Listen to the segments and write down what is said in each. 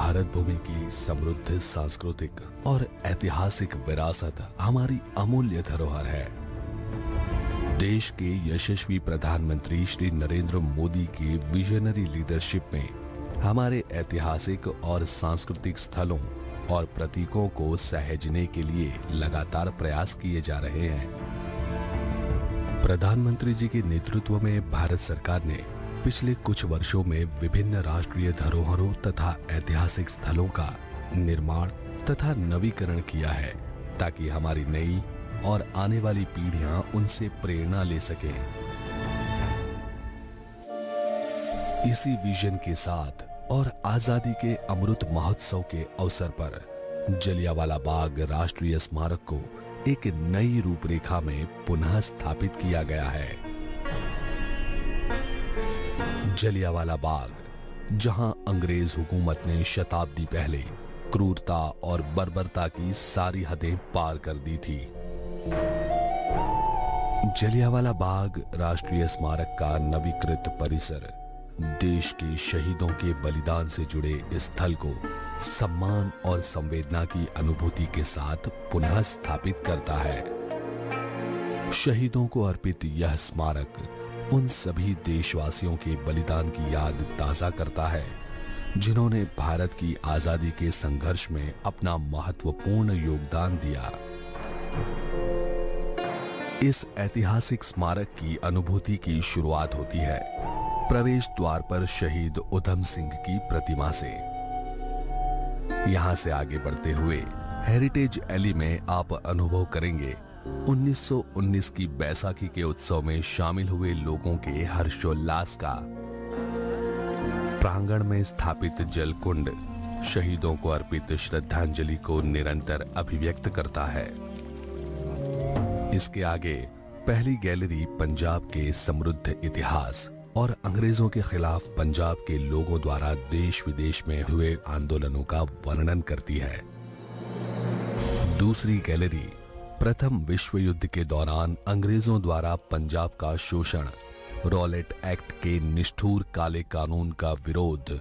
भारत भूमि की समृद्ध सांस्कृतिक और ऐतिहासिक विरासत हमारी अमूल्य धरोहर है। देश के यशस्वी प्रधानमंत्री श्री नरेंद्र मोदी के विजनरी लीडरशिप में हमारे ऐतिहासिक और सांस्कृतिक स्थलों और प्रतीकों को सहेजने के लिए लगातार प्रयास किए जा रहे हैं। प्रधानमंत्री जी के नेतृत्व में भारत सरकार ने पिछले कुछ वर्षों में विभिन्न राष्ट्रीय धरोहरों तथा ऐतिहासिक स्थलों का निर्माण तथा नवीकरण किया है, ताकि हमारी नई और आने वाली पीढ़ियां उनसे प्रेरणा ले सकें। इसी विजन के साथ और आजादी के अमृत महोत्सव के अवसर पर जलियांवाला बाग राष्ट्रीय स्मारक को एक नई रूपरेखा में पुनः स्थापित किया गया है। जलियांवाला बाग, जहां अंग्रेज हुकूमत ने शताब्दी पहले क्रूरता और बर्बरता की सारी हदें पार कर दी थी। जलियांवाला बाग राष्ट्रीय स्मारक का नवीकृत परिसर देश के शहीदों के बलिदान से जुड़े इस स्थल को सम्मान और संवेदना की अनुभूति के साथ पुनः स्थापित करता है। शहीदों को अर्पित यह स्मारक उन सभी देशवासियों के बलिदान की याद ताजा करता है, जिन्होंने भारत की आजादी के संघर्ष में अपना महत्वपूर्ण योगदान दिया। इस ऐतिहासिक स्मारक की अनुभूति की शुरुआत होती है प्रवेश द्वार पर शहीद उधम सिंह की प्रतिमा से। यहां से आगे बढ़ते हुए हेरिटेज एली में आप अनुभव करेंगे 1919 की बैसाखी के उत्सव में शामिल हुए लोगों के हर्षोल्लास का। प्रांगण में स्थापित जलकुंड शहीदों को अर्पित श्रद्धांजलि को निरंतर अभिव्यक्त करता है। इसके आगे पहली गैलरी पंजाब के समृद्ध इतिहास और अंग्रेजों के खिलाफ पंजाब के लोगों द्वारा देश विदेश में हुए आंदोलनों का वर्णन करती है। दूसरी गैलरी प्रथम विश्व युद्ध के दौरान अंग्रेजों द्वारा पंजाब का शोषण, रॉलेट एक्ट के निष्ठुर काले कानून का विरोध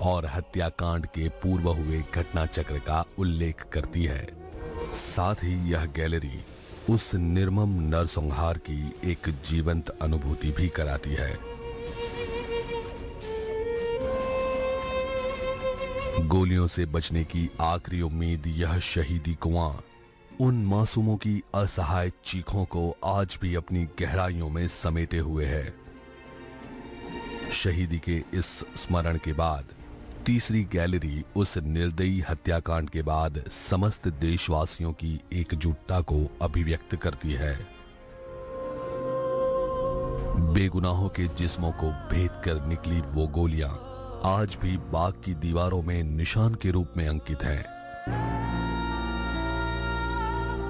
और हत्याकांड के पूर्व हुए घटना चक्र का उल्लेख करती है। साथ ही यह गैलरी उस निर्मम नरसंहार की एक जीवंत अनुभूति भी कराती है। गोलियों से बचने की आखिरी उम्मीद यह शहीदी कुआं उन मासूमों की असहाय चीखों को आज भी अपनी गहराइयों में समेटे हुए है। शहीदी के इस स्मरण के बाद तीसरी गैलरी उस निर्दयी हत्याकांड के बाद समस्त देशवासियों की एकजुटता को अभिव्यक्त करती है। बेगुनाहों के जिस्मों को भेद कर निकली वो गोलियां आज भी बाग की दीवारों में निशान के रूप में अंकित हैं।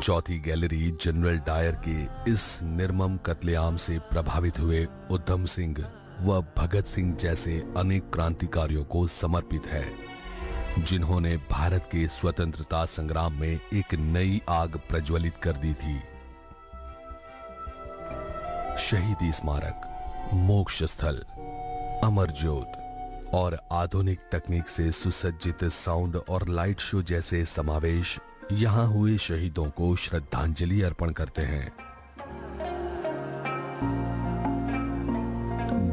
चौथी गैलरी जनरल डायर के इस निर्मम कत्लेआम से प्रभावित हुए उधम सिंह व भगत सिंह जैसे अनेक क्रांतिकारियों को समर्पित है, जिन्होंने भारत के स्वतंत्रता संग्राम में एक नई आग प्रज्वलित कर दी थी। शहीदी स्मारक, मोक्ष स्थल, अमर ज्योत और आधुनिक तकनीक से सुसज्जित साउंड और लाइट शो जैसे समावेश यहां हुए शहीदों को श्रद्धांजलि अर्पण करते हैं।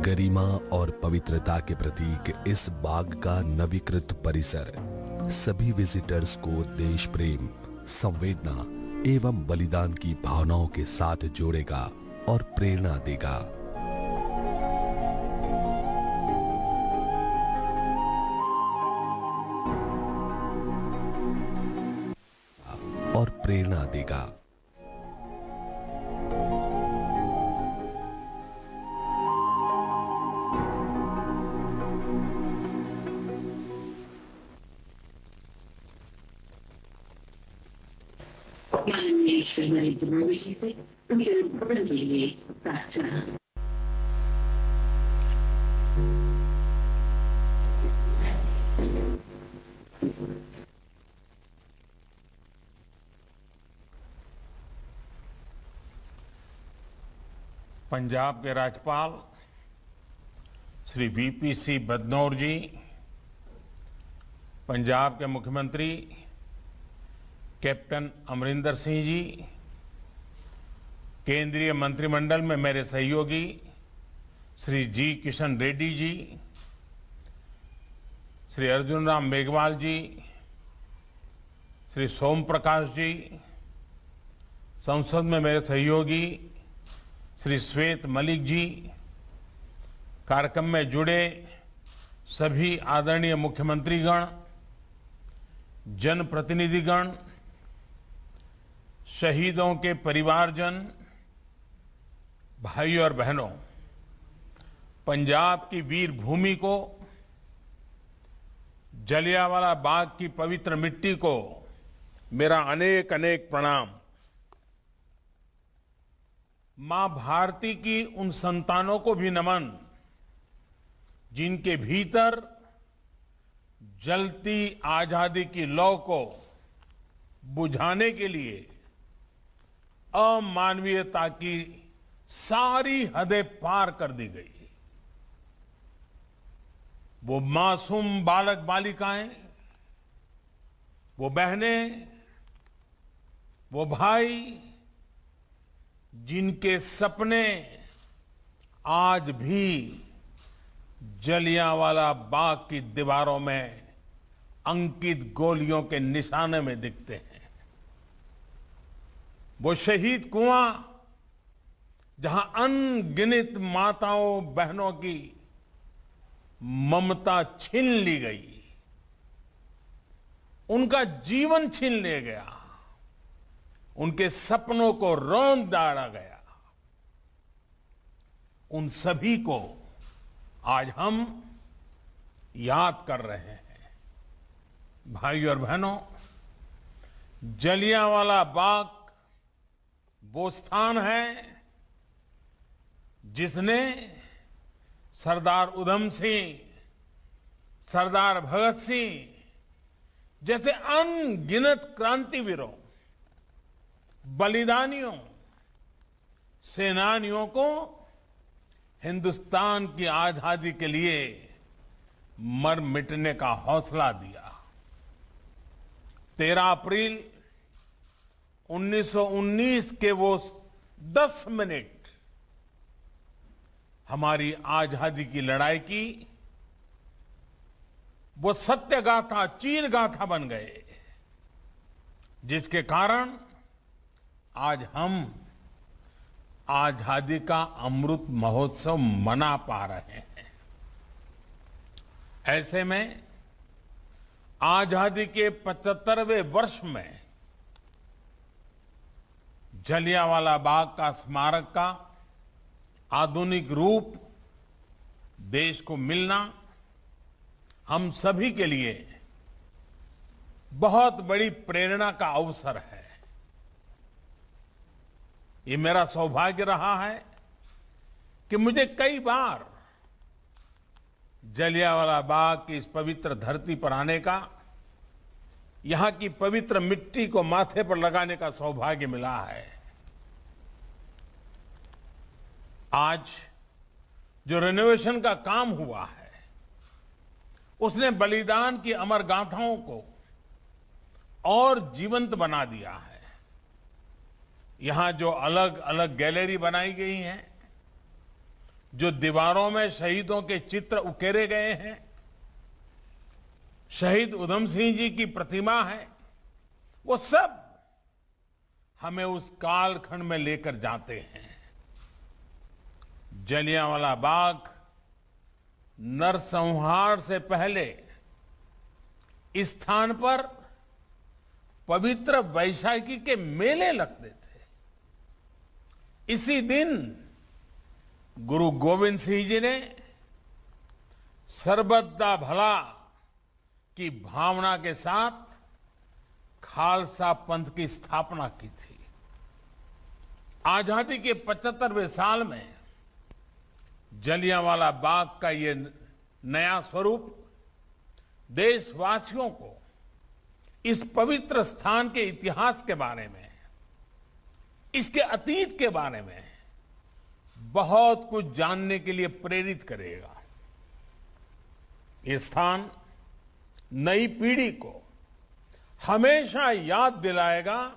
गरिमा और पवित्रता के प्रतीक इस बाग का नवीकृत परिसर सभी विजिटर्स को देश प्रेम, संवेदना एवं बलिदान की भावनाओं के साथ जोड़ेगा और प्रेरणा देगा। और प्रेरणा देगा। पंजाब के राज्यपाल श्री वीपी सिंह बदनौर जी, पंजाब के मुख्यमंत्री कैप्टन अमरिंदर सिंह जी, केंद्रीय मंत्रिमंडल में मेरे सहयोगी श्री जी किशन रेड्डी जी, श्री अर्जुन राम मेघवाल जी, श्री सोम प्रकाश जी, संसद में मेरे सहयोगी श्री श्वेत मलिक जी, कार्यक्रम में जुड़े सभी आदरणीय मुख्यमंत्रीगण, जनप्रतिनिधिगण, शहीदों के परिवारजन, भाइयों और बहनों, पंजाब की वीर भूमि को, जलियांवाला बाग की पवित्र मिट्टी को मेरा अनेक अनेक प्रणाम। मां भारती की उन संतानों को भी नमन जिनके भीतर जलती आजादी की लौ को बुझाने के लिए अमानवीयता की सारी हदें पार कर दी गई। वो मासूम बालक बालिकाएं, वो बहनें, वो भाई जिनके सपने आज भी जलियांवाला बाग की दीवारों में अंकित गोलियों के निशाने में दिखते हैं। वो शहीद कुआं जहां अनगिनत माताओं बहनों की ममता छीन ली गई, उनका जीवन छीन लिया गया, उनके सपनों को रौंद डाला गया, उन सभी को आज हम याद कर रहे हैं। भाइयों और बहनों, जलियांवाला बाग वो स्थान है जिसने सरदार उधम सिंह, सरदार भगत सिंह जैसे अनगिनत क्रांतिवीरों, बलिदानियों, सेनानियों को हिंदुस्तान की आजादी के लिए मर मिटने का हौसला दिया। 13 अप्रैल 1919 के वो 10 मिनट हमारी आजादी की लड़ाई की वो सत्य गाथा, चीर गाथा बन गए, जिसके कारण आज हम आजादी का अमृत महोत्सव मना पा रहे हैं। ऐसे में आजादी के 75वें वर्ष में जलियांवाला बाग का स्मारक का आधुनिक रूप देश को मिलना हम सभी के लिए बहुत बड़ी प्रेरणा का अवसर है। ये मेरा सौभाग्य रहा है कि मुझे कई बार जलियांवाला बाग की इस पवित्र धरती पर आने का, यहां की पवित्र मिट्टी को माथे पर लगाने का सौभाग्य मिला है। आज जो रिनोवेशन का काम हुआ है, उसने बलिदान की अमर गाथाओं को और जीवंत बना दिया है। यहां जो अलग अलग गैलरी बनाई गई हैं, जो दीवारों में शहीदों के चित्र उकेरे गए हैं, शहीद उधम सिंह जी की प्रतिमा है, वो सब हमें उस कालखंड में लेकर जाते हैं। जलियांवाला बाग नरसंहार से पहले इस स्थान पर पवित्र वैशाखी के मेले लगते थे। इसी दिन गुरु गोविंद सिंह जी ने सर्वदा भला की भावना के साथ खालसा पंथ की स्थापना की थी। आजादी के 75वें साल में जलियांवाला बाग का ये नया स्वरूप देशवासियों को इस पवित्र स्थान के इतिहास के बारे में, इसके अतीत के बारे में बहुत कुछ जानने के लिए प्रेरित करेगा। ये स्थान नई पीढ़ी को हमेशा याद दिलाएगा